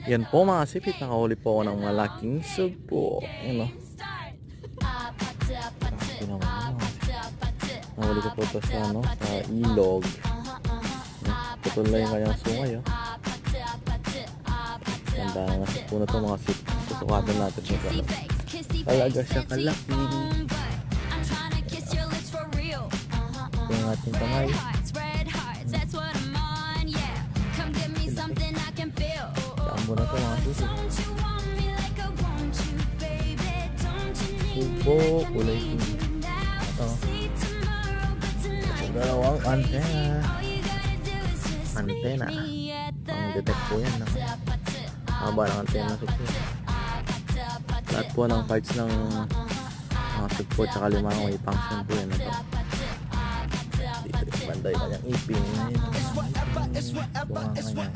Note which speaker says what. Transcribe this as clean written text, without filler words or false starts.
Speaker 1: Yan po mga sipit, nakahuli po ako ng malaking sugpo. Yan o. Nahuli ko po ito sa, sa ilog. Putol na yung kanyang sungay. Ganda na sugpo na ito mga sipit. Susukatan natin ito. Talaga siya kalaki. Ito yung ating kamay. Tambo na ito mga sipit. Sugpo, kulay pink. Ito. Dalawang antena. Antena. Pang-detect po yan. Haba ng antena sugpo. Lahat po ng parts ng mga sugpo tsaka limang may function po yan. Ito. Dito yung banday kanyang ipin. Bunga kanya.